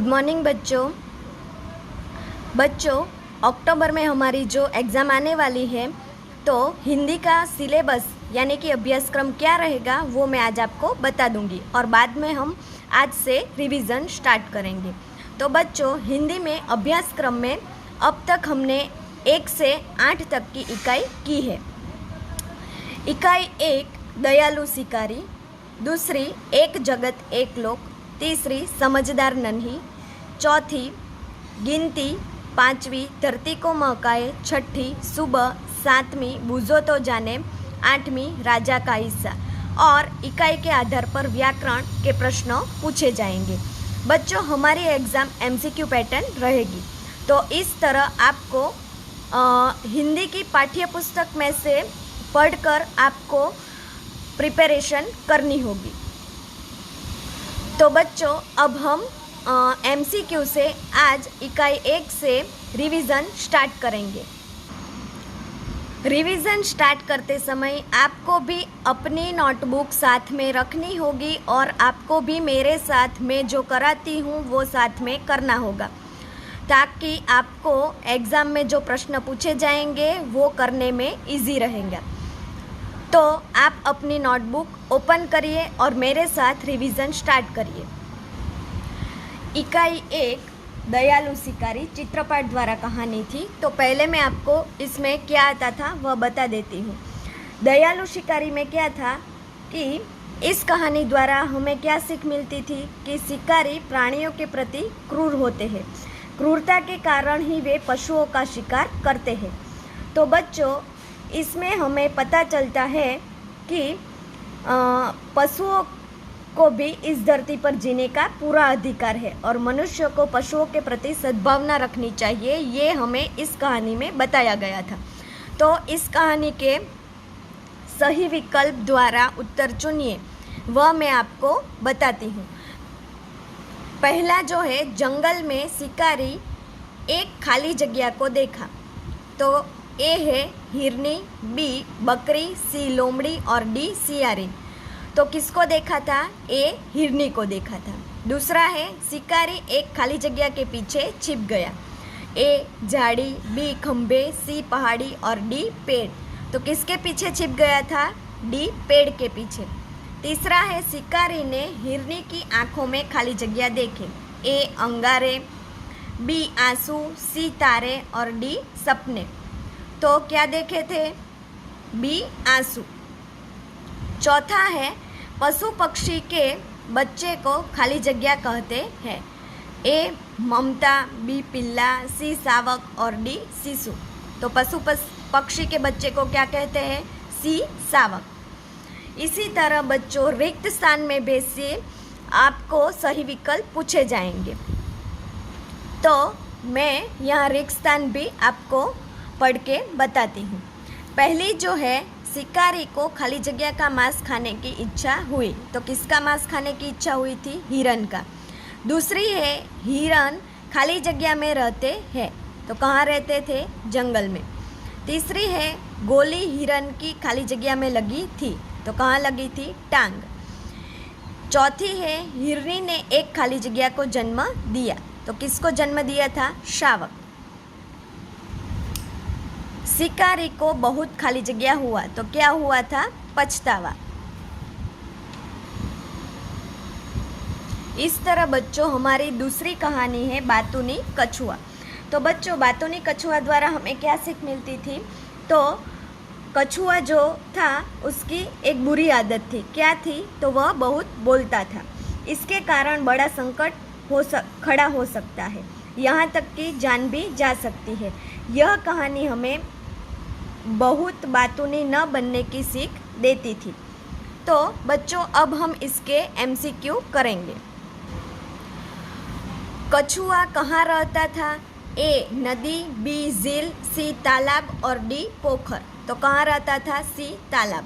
Morning बच्चों अक्टूबर में हमारी जो एग्ज़ाम आने वाली है, तो हिंदी का सिलेबस यानी कि अभ्यासक्रम क्या रहेगा वो मैं आज आपको बता दूंगी और बाद में हम आज से रिवीजन स्टार्ट करेंगे। तो बच्चों, हिंदी में अभ्यासक्रम में अब तक हमने 1 से 8 तक की इकाई की है। इकाई 1 दयालु शिकारी, दूसरी एक जगत एक लोक, तीसरी समझदार नन्ही, चौथी गिनती, पांचवी धरती को महकाए, छठी सुबह, सातवीं बूझो तो जाने, आठवीं राजा का हिस्सा। और इकाई के आधार पर व्याकरण के प्रश्न पूछे जाएंगे। बच्चों, हमारी एग्ज़ाम MCQ पैटर्न रहेगी, तो इस तरह आपको हिंदी की पाठ्य पुस्तक में से पढ़कर आपको प्रिपरेशन करनी होगी। तो बच्चों, अब हम MCQ से आज इकाई 1 से रिवीजन स्टार्ट करेंगे। रिवीजन स्टार्ट करते समय आपको भी अपनी नोटबुक साथ में रखनी होगी और आपको भी मेरे साथ में जो कराती हूँ वो साथ में करना होगा, ताकि आपको एग्ज़ाम में जो प्रश्न पूछे जाएंगे वो करने में इजी रहेगा। तो आप अपनी नोटबुक ओपन करिए और मेरे साथ रिवीजन स्टार्ट करिए। इकाई 1 दयालु शिकारी चित्रपाठ द्वारा कहानी थी, तो पहले मैं आपको इसमें क्या आता था वह बता देती हूँ। दयालु शिकारी में क्या था कि इस कहानी द्वारा हमें क्या सीख मिलती थी कि शिकारी प्राणियों के प्रति क्रूर होते हैं। क्रूरता के कारण ही वे पशुओं का शिकार करते हैं। तो बच्चों, इसमें हमें पता चलता है कि पशुओं को भी इस धरती पर जीने का पूरा अधिकार है और मनुष्य को पशुओं के प्रति सद्भावना रखनी चाहिए, ये हमें इस कहानी में बताया गया था। तो इस कहानी के सही विकल्प द्वारा उत्तर चुनिए, वह मैं आपको बताती हूँ। पहला जो है, जंगल में शिकारी एक खाली जगह को देखा। तो ए है हिरनी, बी बकरी, सी लोमड़ी और डी सियारी। तो किसको देखा था? ए हिरनी को देखा था। दूसरा है, शिकारी एक खाली जगह के पीछे छिप गया। ए झाड़ी, बी खंभे, सी पहाड़ी और डी पेड़। तो किसके पीछे छिप गया था? डी पेड़ के पीछे। तीसरा है, शिकारी ने हिरनी की आंखों में खाली जगह देखे। ए अंगारे, बी आंसू, सी तारे और डी सपने। तो क्या देखे थे? बी आंसू। चौथा है, पशु पक्षी के बच्चे को खाली जगह कहते हैं। ए ममता, बी पिल्ला, सी सावक और डी शिशु। तो पशु पक्षी के बच्चे को क्या कहते हैं? सी सावक। इसी तरह बच्चों, रिक्त स्थान में बेसिए आपको सही विकल्प पूछे जाएंगे। तो मैं यहाँ रिक्त स्थान भी आपको पढ़ के बताती हूँ। पहली जो है, शिकारी को खाली जगह का मांस खाने की इच्छा हुई। तो किसका मांस खाने की इच्छा हुई थी? हिरन का। दूसरी है, हिरन खाली जगह में रहते हैं। तो कहाँ रहते थे? जंगल में। तीसरी है, गोली हिरन की खाली जगह में लगी थी। तो कहाँ लगी थी? टांग। चौथी है, हिरनी ने एक खाली जगह को जन्म दिया। तो किसको जन्म दिया था? शावक। शिकारी को बहुत खाली जगह हुआ। तो क्या हुआ था? पछतावा। इस तरह बच्चों, हमारी दूसरी कहानी है बातूनी कछुआ। तो बच्चों, बातूनी कछुआ द्वारा हमें क्या सीख मिलती थी? तो कछुआ जो था उसकी एक बुरी आदत थी। क्या थी? तो वह बहुत बोलता था। इसके कारण बड़ा संकट खड़ा हो सकता है, यहाँ तक कि जान भी जा सकती है। यह कहानी हमें बहुत बातूनी न बनने की सीख देती थी। तो बच्चों, अब हम इसके MCQ करेंगे। कछुआ कहाँ रहता था? ए नदी, बी झील, सी तालाब और डी पोखर। तो कहाँ रहता था? सी तालाब।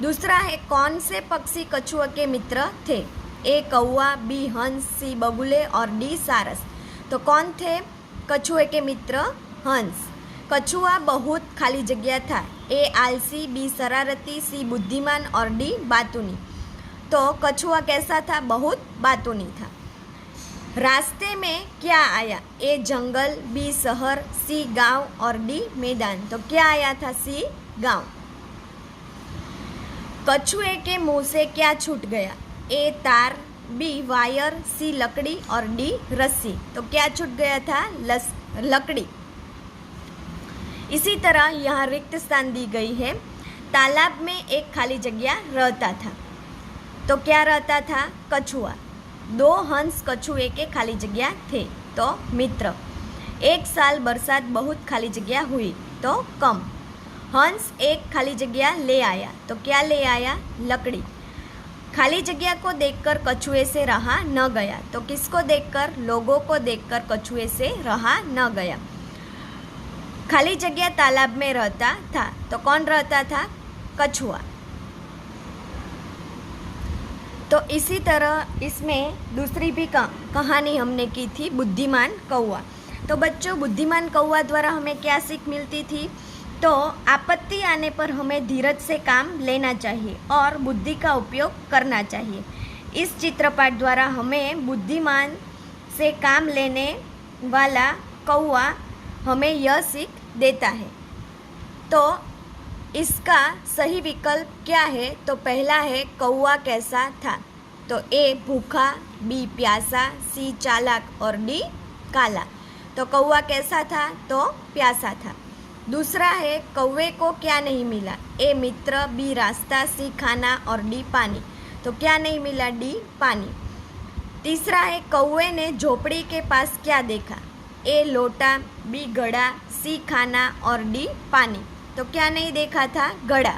दूसरा है, कौन से पक्षी कछुआ के मित्र थे? ए कौवा, बी हंस, सी बगुले और डी सारस। तो कौन थे कछुए के मित्र? हंस। कछुआ बहुत खाली जगह था। ए आलसी, बी शरारती, सी बुद्धिमान और डी बातूनी। तो कछुआ कैसा था? बहुत बातूनी था। रास्ते में क्या आया? ए जंगल, बी शहर, सी गांव और डी मैदान। तो क्या आया था? सी गांव। कछुए के मुंह से क्या छूट गया? ए तार, बी वायर, सी लकड़ी और डी रस्सी। तो क्या छूट गया था? लकड़ी। इसी तरह यहाँ रिक्त स्थान दी गई है। तालाब में एक खाली जगह रहता था। तो क्या रहता था? कछुआ। 2 हंस कछुए के खाली जगह थे। तो मित्र। 1 साल बरसात बहुत खाली जगह हुई। तो कम। हंस एक खाली जगह ले आया। तो क्या ले आया? लकड़ी। खाली जगह को देखकर कछुए से रहा न गया। तो किसको देखकर? लोगों को देखकर कछुए से रहा न गया। खाली जगह तालाब में रहता था। तो कौन रहता था? कछुआ। तो इसी तरह इसमें दूसरी भी कहानी हमने की थी, बुद्धिमान कौवा। तो बच्चों, बुद्धिमान कौवा द्वारा हमें क्या सीख मिलती थी? तो आपत्ति आने पर हमें धीरज से काम लेना चाहिए और बुद्धि का उपयोग करना चाहिए। इस चित्रपाठ द्वारा हमें बुद्धिमान से काम लेने वाला कौवा हमें यह सीख देता है। तो इसका सही विकल्प क्या है? तो पहला है कौवा कैसा था। तो ए भूखा, बी प्यासा, सी चालाक और डी काला। तो कौवा कैसा था? तो प्यासा था। दूसरा है कौवे को क्या नहीं मिला? ए मित्र, बी रास्ता, सी खाना और डी पानी। तो क्या नहीं मिला? डी पानी। तीसरा है कौवे ने झोपड़ी के पास क्या देखा? ए लोटा, बी घड़ा, सी खाना और डी पानी। तो क्या नहीं देखा था? घड़ा।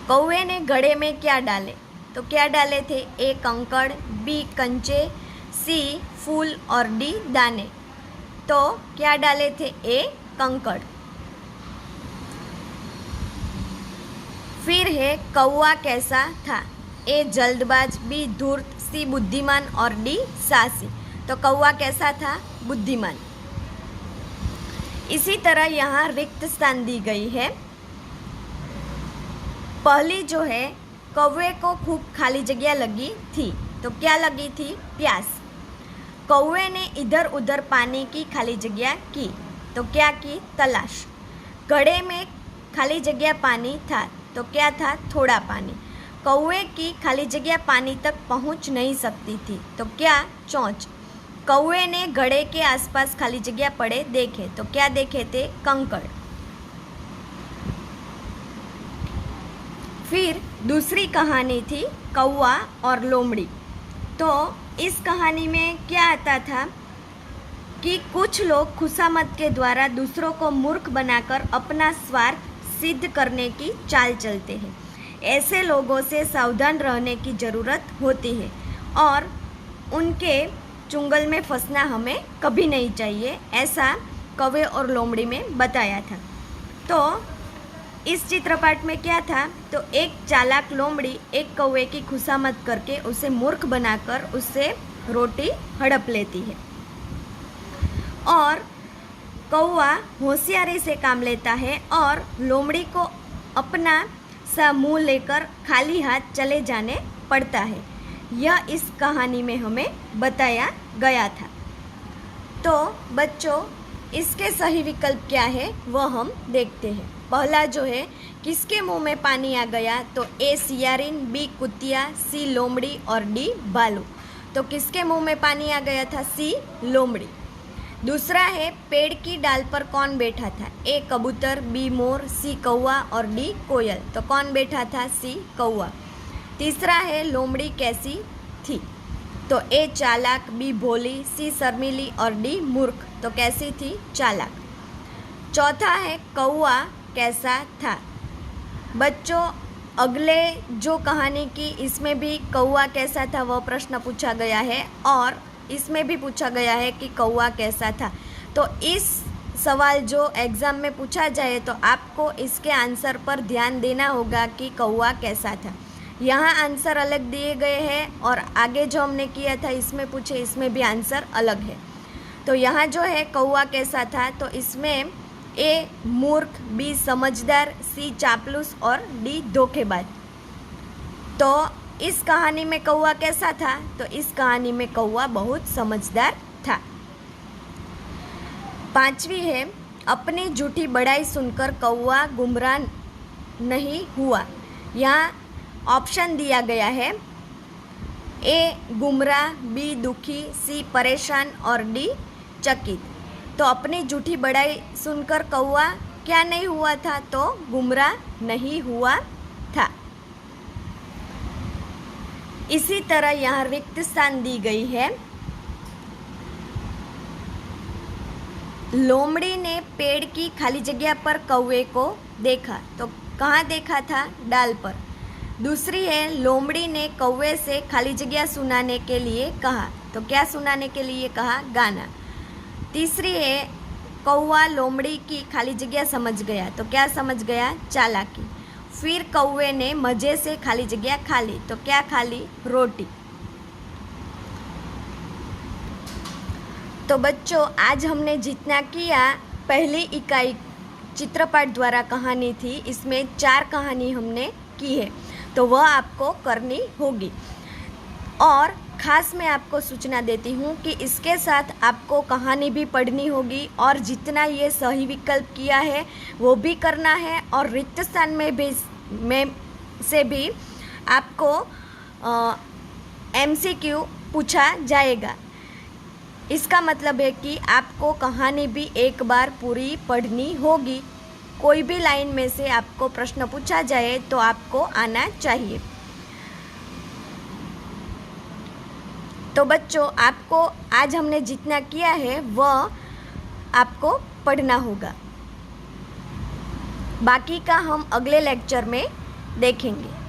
कौवे ने घड़े में क्या डाले? तो क्या डाले थे? ए कंकड़, बी कंचे, सी फूल और डी दाने। तो क्या डाले थे? ए कंकड़। फिर है कौवा कैसा था? ए जल्दबाज, बी धूर्त, सी बुद्धिमान और डी साहसी। तो कौवा कैसा था? बुद्धिमान। इसी तरह यहाँ रिक्त स्थान दी गई है। पहली जो है, कौवे को खूब खाली जगह लगी थी। तो क्या लगी थी? प्यास। कौवे ने इधर उधर पानी की खाली जगह की। तो क्या की? तलाश। घड़े में खाली जगह पानी था। तो क्या था? थोड़ा पानी। कौवे की खाली जगह पानी तक पहुंच नहीं सकती थी। तो क्या? चोंच। कौवे ने घड़े के आसपास खाली जगह पड़े देखे। तो क्या देखे थे? कंकड़। फिर दूसरी कहानी थी कौवा और लोमड़ी। तो इस कहानी में क्या आता था कि कुछ लोग खुशामद के द्वारा दूसरों को मूर्ख बनाकर अपना स्वार्थ सिद्ध करने की चाल चलते हैं। ऐसे लोगों से सावधान रहने की ज़रूरत होती है और उनके चुंगल में फंसना हमें कभी नहीं चाहिए, ऐसा कौवे और लोमड़ी में बताया था। तो इस चित्रपाठ में क्या था? तो एक चालाक लोमड़ी एक कौवे की खुशामद करके उसे मूर्ख बनाकर उससे रोटी हड़प लेती है और कौवा होशियारी से काम लेता है और लोमड़ी को अपना सा मुंह लेकर खाली हाथ चले जाने पड़ता है। यह इस कहानी में हमें बताया गया था। तो बच्चों, इसके सही विकल्प क्या है वह हम देखते हैं। पहला जो है, किसके मुंह में पानी आ गया? तो ए सियारिन, बी कुतिया, सी लोमड़ी और डी भालू। तो किसके मुंह में पानी आ गया था? सी लोमड़ी। दूसरा है, पेड़ की डाल पर कौन बैठा था? ए कबूतर, बी मोर, सी कौवा और डी कोयल। तो कौन बैठा था? सी कौवा। तीसरा है, लोमड़ी कैसी थी? तो ए चालाक, बी भोली, सी शर्मीली और डी मूर्ख। तो कैसी थी? चालाक। चौथा है, कौवा कैसा था? बच्चों, अगले जो कहानी की इसमें भी कौवा कैसा था वह प्रश्न पूछा गया है और इसमें भी पूछा गया है कि कौवा कैसा था। तो इस सवाल जो एग्ज़ाम में पूछा जाए तो आपको इसके आंसर पर ध्यान देना होगा कि कौवा कैसा था। यहाँ आंसर अलग दिए गए हैं और आगे जो हमने किया था इसमें पूछे, इसमें भी आंसर अलग है। तो यहाँ जो है कौवा कैसा था, तो इसमें ए मूर्ख, बी समझदार, सी चापलूस और डी धोखेबाज। तो इस कहानी में कौवा कैसा था? तो इस कहानी में कौवा बहुत समझदार था। 5वीं है, अपनी झूठी बड़ाई सुनकर कौवा गुमराह नहीं हुआ। यहाँ ऑप्शन दिया गया है, ए गुमराह, बी दुखी, सी परेशान और डी चकित। तो अपनी झूठी बड़ाई सुनकर कौवा क्या नहीं हुआ था? तो गुमराह नहीं हुआ था। इसी तरह यहाँ रिक्त स्थान दी गई है। लोमड़ी ने पेड़ की खाली जगह पर कौवे को देखा। तो कहाँ देखा था? डाल पर। दूसरी है, लोमड़ी ने कौवे से खाली जगह सुनाने के लिए कहा। तो क्या सुनाने के लिए कहा? गाना। तीसरी है, कौवा लोमड़ी की खाली जगह समझ गया। तो क्या समझ गया? चालाकी। फिर कौवे ने मजे से खाली जगह खा ली। तो क्या खा ली? रोटी। तो बच्चों, आज हमने जितना किया, पहली इकाई चित्रपाठ द्वारा कहानी थी, इसमें 4 कहानी हमने की है, तो वह आपको करनी होगी। और ख़ास मैं आपको सूचना देती हूँ कि इसके साथ आपको कहानी भी पढ़नी होगी और जितना ये सही विकल्प किया है वो भी करना है, और रिक्त स्थान में से भी आपको MCQ पूछा जाएगा। इसका मतलब है कि आपको कहानी भी एक बार पूरी पढ़नी होगी। कोई भी लाइन में से आपको प्रश्न पूछा जाए तो आपको आना चाहिए। तो बच्चों, आपको आज हमने जितना किया है वह आपको पढ़ना होगा। बाकी का हम अगले लेक्चर में देखेंगे।